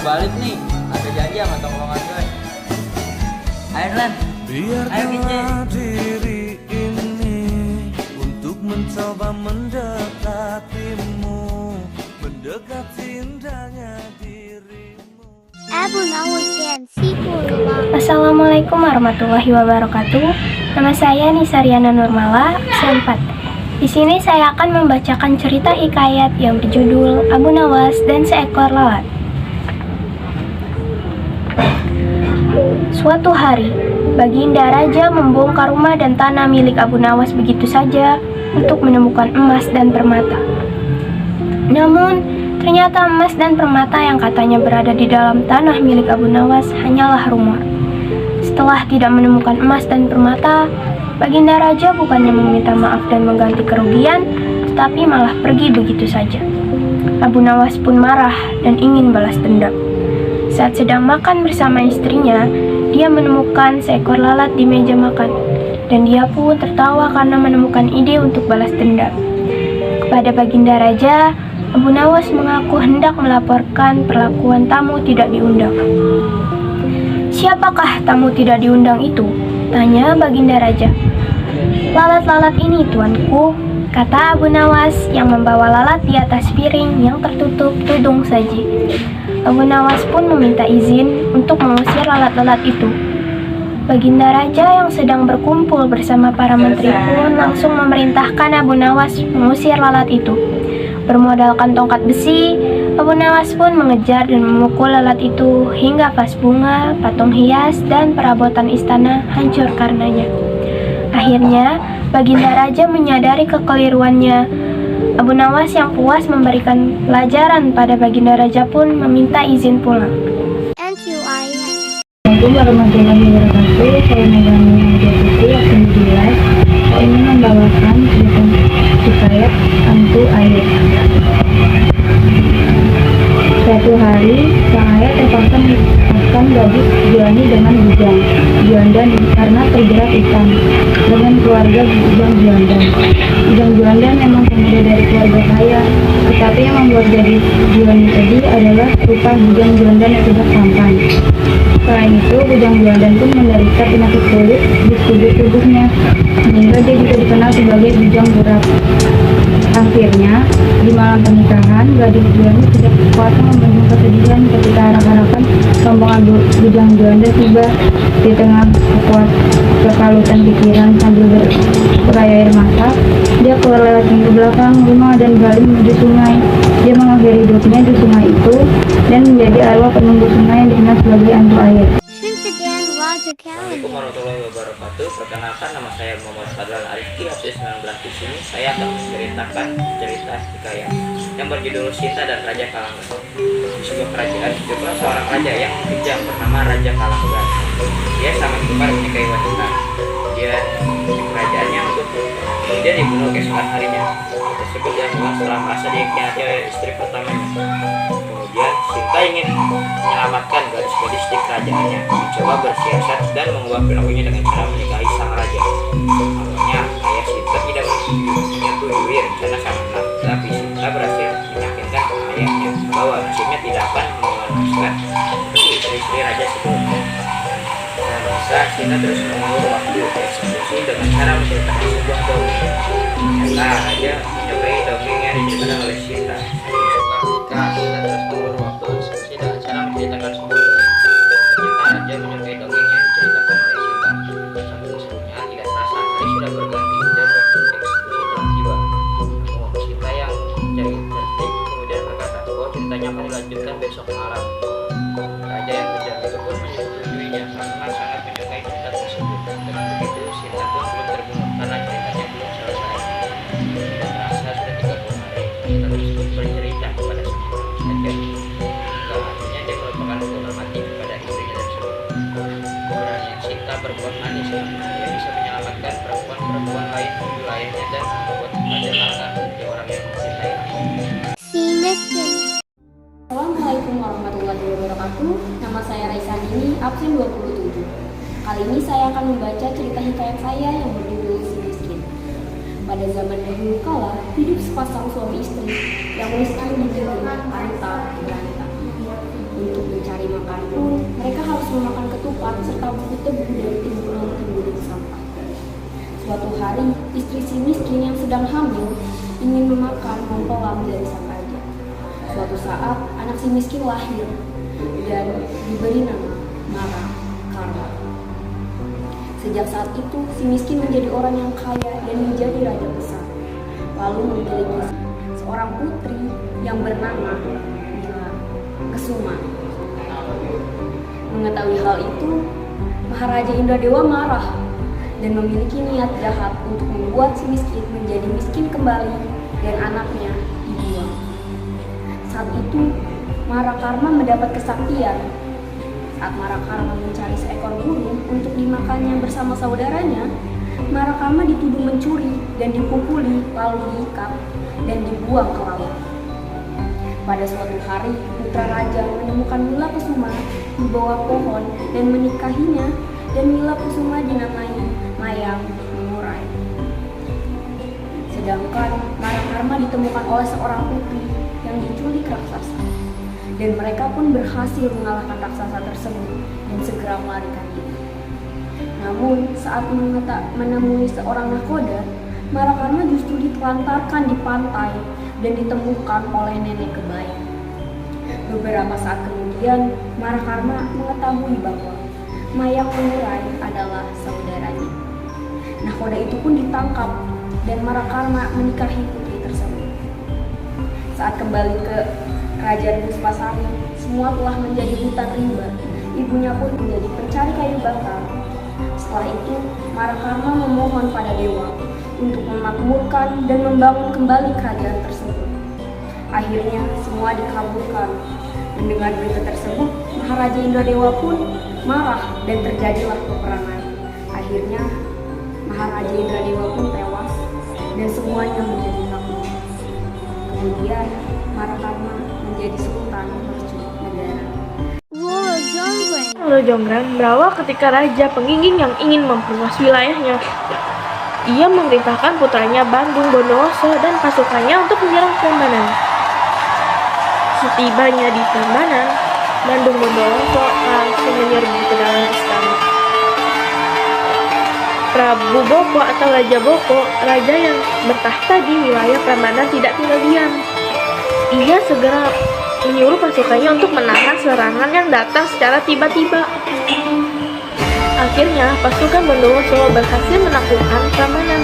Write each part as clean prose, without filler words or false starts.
balik nih. Ada janji sama tongkrongan gue. Ayo Len. Biarkanlah diri ini untuk mencoba mendekatimu, mendekati indahnya dirimu. Assalamualaikum warahmatullahi wabarakatuh. Nama saya Nisariana Nurmala, absen 4. Di sini saya akan membacakan cerita hikayat yang berjudul Abu Nawas dan Seekor Lalat. Suatu hari, Baginda Raja membongkar rumah dan tanah milik Abu Nawas begitu saja untuk menemukan emas dan permata. Namun, ternyata emas dan permata yang katanya berada di dalam tanah milik Abu Nawas hanyalah rumor. Setelah tidak menemukan emas dan permata, Baginda Raja bukannya meminta maaf dan mengganti kerugian, tetapi malah pergi begitu saja. Abu Nawas pun marah dan ingin balas dendam. Saat sedang makan bersama istrinya, dia menemukan seekor lalat di meja makan, dan dia pun tertawa karena menemukan ide untuk balas dendam. Kepada Baginda Raja, Abu Nawas mengaku hendak melaporkan perlakuan tamu tidak diundang. "Siapakah tamu tidak diundang itu?" tanya Baginda Raja. "Lalat-lalat ini, tuanku," kata Abu Nawas yang membawa lalat di atas piring yang tertutup tudung saji. Abu Nawas pun meminta izin untuk mengusir lalat-lalat itu. Baginda Raja yang sedang berkumpul bersama para menteri pun langsung memerintahkan Abu Nawas mengusir lalat itu. Bermodalkan tongkat besi, Abu Nawas pun mengejar dan memukul lalat itu hingga vas bunga, patung hias, dan perabotan istana hancur karenanya. Akhirnya, Baginda Raja menyadari kekeliruannya. Abu Nawas yang puas memberikan pelajaran pada Baginda Raja pun meminta izin pulang. Assalamualaikum warahmatullahi wabarakatuh. Saya Megami Nadia Putri, absen 12. Saya ingin membawakan cerita hikayat hantu air. Suatu hari, sang ayah terpaksa melepaskan gadis Juani dengan bujang Juandan karena terjerat utang dengan keluarga bujang Juandan. Bujang Juandan memang pemuda dari keluarga kaya, tetapi yang membuat gadis Juani tadi adalah rupa bujang Juandan yang tidak tampan. Selain itu, bujang Juandan pun menderita penyakit kulit di sekujur tubuhnya, sehingga dia juga dikenal sebagai bujang burak. Akhirnya, di malam pernikahan, gadis Juani tidak kuasa membendung kesedihan ketika arak-arakan rombongan bujang Juandan tiba. Di tengah kekalutan pikiran sambil beraya air mata, dia keluar lewat pintu belakang rumah dan beralih menuju sungai. Dia mengakhiri hidupnya di sungai itu dan menjadi arwah penunggu sungai yang dikenal sebagai hantu air. Assalamualaikum warahmatullahi wabarakatuh. Perkenalkan, nama saya Muhammad Fadlan Arifki, absen 19. Di sini saya akan menceritakan cerita hikayat yang berjudul Sinta dan Raja Kalanggan. Di sebuah kerajaan hiduplah seorang raja yang kejam bernama Raja Kalanggan. Dia sangat gemar menyukai wanita. Dia di kerajaannya untuk kemudian dibunuh keesokan harinya. Tersebut dilakukan setelah merasa dikhianati oleh istri pertamanya. Kemudian Sinta ingin menyelamatkan gadis-gadis di kerajaannya, mencoba bersiasat dan mengubah perilakunya dengan cara menikahi sang raja. Awalnya ayah Sinta tidak menyetujui rencana sang anak, tetapi Sinta berhasil meyakinkan ayahnya bahwa nasibnya tidak akan memuaskan seperti istri-istri raja sebelumnya. Masa Sinta terus mengulur waktu eksekusi dengan cara menceritakan sebuah dongeng. Ternyata raja menyukai dongeng yang diceritakan oleh Sinta. Sinta terus mengulur waktu eksekusi dengan cara menceritakan sebuah dongeng. Ternyata raja menyukai dongeng yang diceritakan oleh Sinta. Sambil serunya tidak terasa hari sudah berganti dan waktu eksekusi telah tiba. Namun Sinta yang mencari tertib kemudian berkata bahwa ceritanya akan dilanjutkan besok malam. Raja yang kejam itu pun menyetujuinya karena sangat menyukai cerita tersebut. Dengan begitu Sinta pun belum terbunuh karena ceritanya belum selesai. Tidak terasa sudah 30 hari cerita tersebut bercerita kepada semua orang saja. Hingga akhirnya dia melupakan hukuman mati kepada istrinya tersebut. Keberanian Sinta berbuat manis karena ia bisa menyelamatkan perempuan-perempuan lain di wilayahnya dan membuat Raja Kalanggan menjadi orang yang mencintai rakyatnya. Assalamualaikum warahmatullahi wabarakatuh. Nama saya Raisa Dini, absen 27. Kali ini saya akan membaca cerita hikayat saya yang berjudul Si Miskin. Pada zaman dahulu kala, hidup sepasang suami istri yang miskin di negeri antah berantah. Untuk Suatu hari, istri si miskin yang sedang hamil ingin memakan mempelai dari sang raja. Suatu saat, anak si miskin lahir dan diberi nama Mara Karma. Sejak saat itu, si miskin menjadi orang yang kaya dan menjadi raja besar. Lalu memiliki seorang putri yang bernama Mila Kesuma. Mengetahui hal itu, Maharaja Indradewa marah dan memiliki niat jahat untuk membuat si miskin menjadi miskin kembali dan anaknya dibuang. Saat itu, Mara Karma mendapat kesaktian. Saat Mara Karma mencari seekor burung untuk dimakannya bersama saudaranya, Mara Karma dituduh mencuri dan dipukuli lalu diikat dan dibuang ke laut. Pada suatu hari, putra raja menemukan Mila Kesuma di bawah pohon dan menikahinya, dan Mila Kesuma dinamai Mayang Mengurai. Sedangkan Mara Karma ditemukan oleh seorang putri yang diculik raksasa, dan mereka pun berhasil mengalahkan raksasa tersebut dan segera melarikan diri. Namun saat menemui seorang nakoda, Mara Karma justru ditelantarkan di pantai dan ditemukan oleh nenek kebaya. Beberapa saat kemudian, Mara Karma mengetahui bahwa Mayang Mengurai adalah saudaranya. Nakoda itu pun ditangkap dan Mara Karma menikahi putri tersebut. Saat kembali ke kerajaan Puspasari, semua telah menjadi hutan rimba. Ibunya pun menjadi pencari kayu bakar. Setelah itu, Mara Karma memohon pada dewa untuk memakmurkan dan membangun kembali kerajaan tersebut. Akhirnya semua dikabulkan. Mendengar berita tersebut, Maharaja Indradewa pun marah dan terjadilah peperangan. Akhirnya Maharaja Indradewa pun tewas dan semuanya menjadi makmur. Kemudian Mara Karma menjadi sultan mercu negara. Wolo Jonggrang berawal ketika Raja Pengingging yang ingin memperluas wilayahnya. Ia memerintahkan putranya Bandung Bondowoso dan pasukannya untuk menyerang Prambanan. Setibanya di Prambanan, Bandung Bondowoso langsung menyerbu ke dalam istana. Prabu Boko atau Raja Boko, raja yang bertahta di wilayah Prambanan, tidak tinggal diam. Ia segera menyuruh pasukannya untuk menahan serangan yang datang secara tiba-tiba. Akhirnya, pasukan Bondowoso berhasil menaklukkan Prambanan.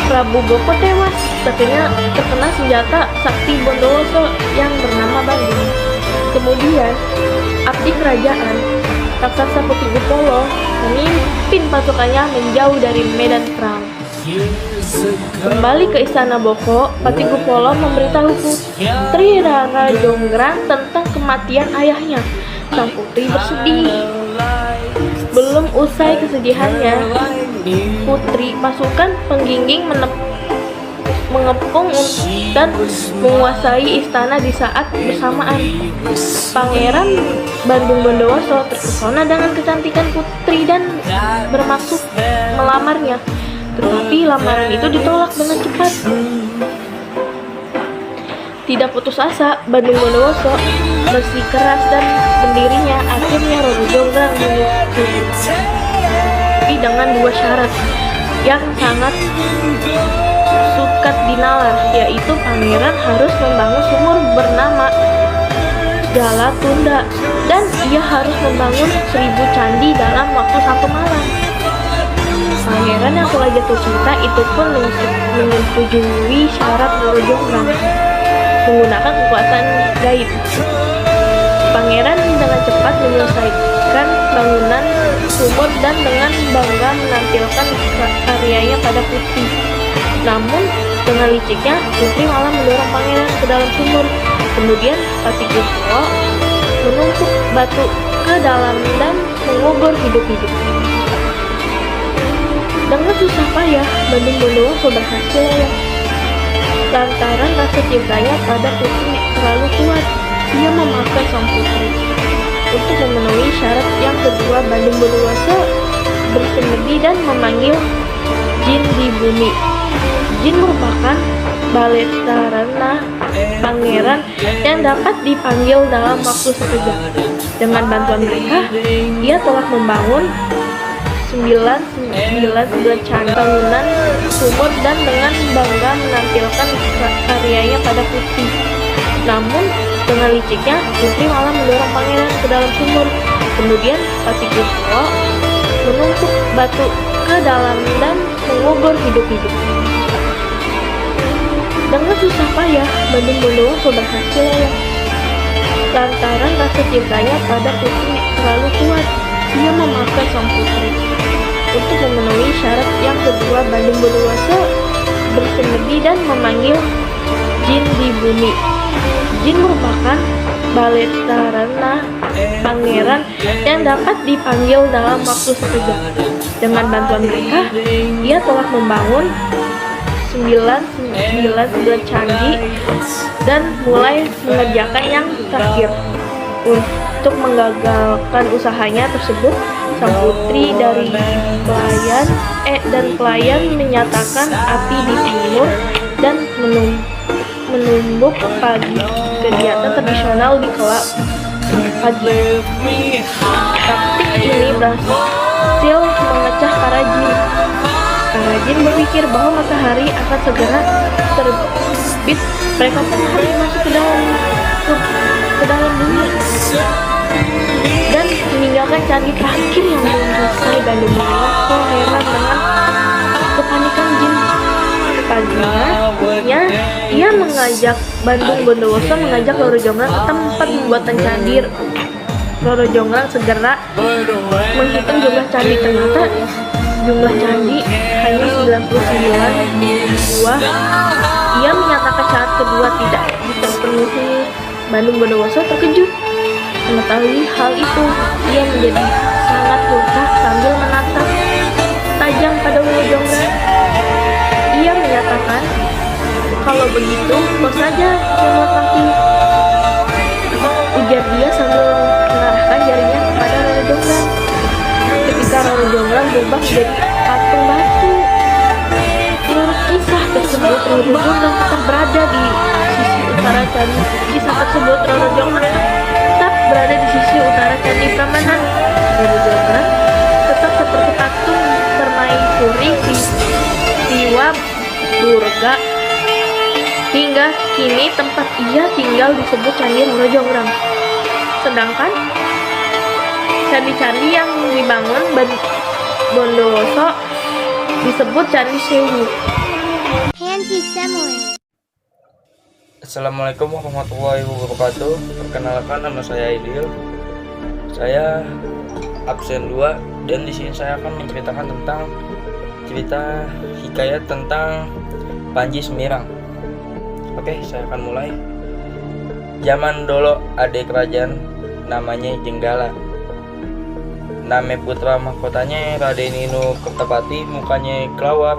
Prabu Boko tewas, terkena senjata sakti Bondowoso yang bernama Bandung. Kemudian, abdi kerajaan, raksasa Pati Gupolo, memimpin pasukannya menjauh dari medan perang. Kembali ke istana Boko, Pati Gupolo memberitahu Putri Rara Jonggrang tentang kematian ayahnya. Sang putri bersedih. Belum usai kesedihannya, putri pasukan Pengingging mengepung dan menguasai istana di saat bersamaan. Pangeran Bandung Bondowoso terpesona dengan kecantikan putri dan bermaksud melamarnya, tetapi lamaran itu ditolak dengan cepat. Tidak putus asa, Bandung Bondowoso bersikeras dan pendirinya akhirnya Roro Jonggrang menyetujui dengan dua syarat yang sangat sukat dinalar, yaitu pangeran harus membangun sumur bernama Gala Tunda dan ia harus membangun 1000 candi dalam waktu 1 malam. Pangeran yang telah jatuh cinta itu pun menyetujui syarat Roro Jonggrang menggunakan kekuatan gaib. Pangeran dengan cepat menyelesaikan bangunan sumur dan dengan bangga menampilkan karyanya pada putri. Namun dengan liciknya, putri malah mendorong pangeran ke dalam sumur. Kemudian Pati Gupolo menumpuk batu ke dalam dan mengubur hidup-hidup. Dengan susah payah, Bandung Bondowoso berhasil lantaran rasa cintanya pada putri terlalu kuat. Ia memaafkan sang putri. Untuk memenuhi syarat yang kedua, Bandung Bondowoso bersemedi dan memanggil jin di bumi. Jin merupakan baletarana pangeran yang dapat dipanggil dalam waktu sekejap. Dengan bantuan mereka, ia telah membangun 9 bercanda bangunan sumur dan dengan bangga menampilkan karyanya pada Putri. Namun dengan liciknya Putri malah mendorong pangeran ke dalam sumur. Kemudian Patikusilo menumpuk batu ke dalam dan mengubur hidup-hidup. Dengan susah payah Bandung Bondowoso berhasil lolos. Lantaran rasa cintanya pada Putri terlalu kuat, ia memaafkan sang putri. Untuk memenuhi syarat yang kedua, Bandung Bondowoso bersemedi dan memanggil jin di bumi. Jin merupakan baletarana pangeran yang dapat dipanggil dalam waktu sekejap. Dengan bantuan mereka, ia telah membangun 99 candi dan mulai mengerjakan yang terakhir. Untuk menggagalkan usahanya tersebut, sang putri dari pelayan menyatakan api di timur dan menumbuk pagi kegiatan tradisional di kelab pagi. Taktik ini berhasil memecah para jin. Para jin berpikir bahwa matahari akan segera terbit. Mereka pun harus masuk ke dalam bumi dan meninggalkan candi terakhir yang belum selesai. Bandung Bondowoso heran dengan kepanikan jin. Paginya, ia mengajak Bandung Bondowoso mengajak Roro Jonggrang ke tempat pembuatan candi. Roro Jonggrang segera menghitung jumlah candi. Ternyata jumlah candi hanya 99 buah. Ia menyatakan syarat kedua tidak terpenuhi. Bandung Bondowoso terkejut mengetahui hal itu. Ia menjadi sangat murka sambil menatap tajam pada Roro Jonggrang. Ia menyatakan, kalau begitu, kau saja yang melengkapi, ujar dia sambil mengarahkan jarinya kepada Roro Jonggrang. Ketika Roro Jonggrang berubah menjadi patung batu. Menurut kisah tersebut, Roro Jonggrang tetap berada di sisi utara candi. Prambanan. Roro Jonggrang tetap seperti patung permaisuri Siwa Durga. Hingga kini tempat ia tinggal disebut Candi Roro Jonggrang. Sedangkan candi-candi yang dibangun Bondowoso disebut Candi Sewu. Assalamualaikum warahmatullahi wabarakatuh. Perkenalkan, nama saya Idil. Saya absen 2 dan di sini saya akan menceritakan tentang cerita hikayat tentang Panji Semirang. Oke, saya akan mulai. Zaman dulu ada kerajaan namanya Jenggala. Nama putra mahkotanya Raden Inu Kertapati, mukanya kelawar,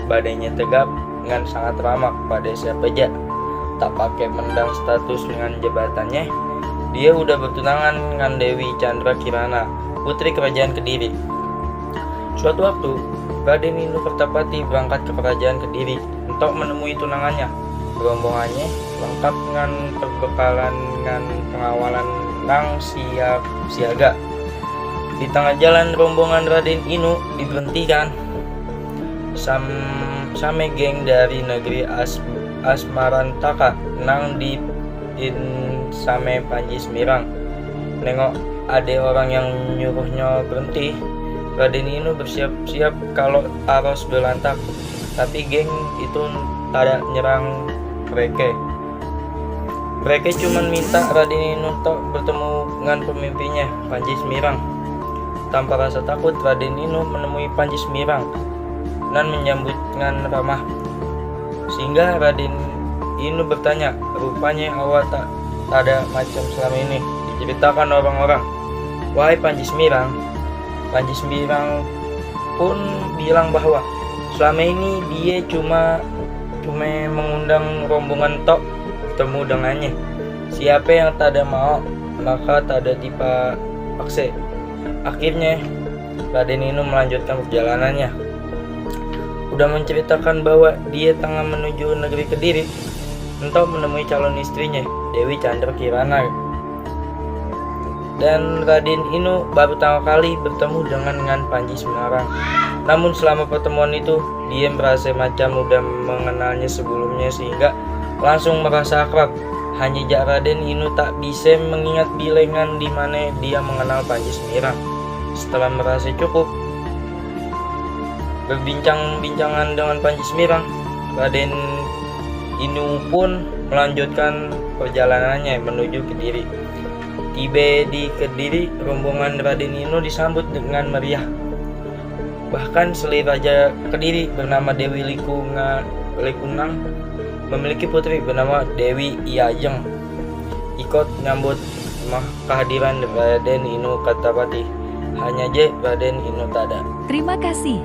badannya tegap dengan sangat ramah pada siapa aja. Tak pakai mendang status dengan jabatannya, dia udah bertunangan dengan Dewi Chandra Kirana, putri kerajaan Kediri. Suatu waktu, Raden Inu Kertapati berangkat ke kerajaan Kediri untuk menemui tunangannya. Rombongannya lengkap dengan perbekalan dengan pengawalan nang siaga. Di tengah jalan, rombongan Raden Inu diberhentikan sama geng dari negeri Asmarantaka nang di same Panji Semirang. Nengok ada orang yang nyuruhnya berhenti. Raden Inu bersiap-siap kalau arus berlantak, tapi geng itu tidak nyerang mereka. Mereka cuma minta Raden Inu untuk bertemu dengan pemimpinnya, Panji Semirang. Tanpa rasa takut, Raden Inu menemui Panji Semirang dan menyambut dengan ramah. Sehingga Raden Inu bertanya, rupanya awak tak ada macam selama ini diceritakan orang-orang. Wahai Panji Semirang. Panji Semirang pun bilang bahwa selama ini dia cuma mengundang rombongan tok bertemu dengannya. Siapa yang tak ada mau, maka tak ada tipe paksa. Akhirnya Raden Inu melanjutkan perjalanannya. Udah menceritakan bahwa dia tengah menuju negeri Kediri untuk menemui calon istrinya, Dewi Chandra Kirana. dan Raden Inu baru pertama kali bertemu dengan Panji Semarang. Namun selama pertemuan itu, dia merasa macam udah mengenalnya sebelumnya sehingga langsung merasa akrab. Hanya jak Raden Inu tak bisa mengingat bilangan di mana dia mengenal Panji Semarang. Setelah merasa cukup berbincang-bincangan dengan Panji Semarang, Raden Inu pun melanjutkan perjalanannya menuju Kediri. Tiba di Kediri, rombongan Raden Inu disambut dengan meriah. Bahkan selain Raja Kediri bernama Dewi Likunang memiliki putri bernama Dewi Iyajeng ikut menyambut kehadiran Raden Inu Kartapati. Hanya je Raden Inu tak ada. Terima kasih.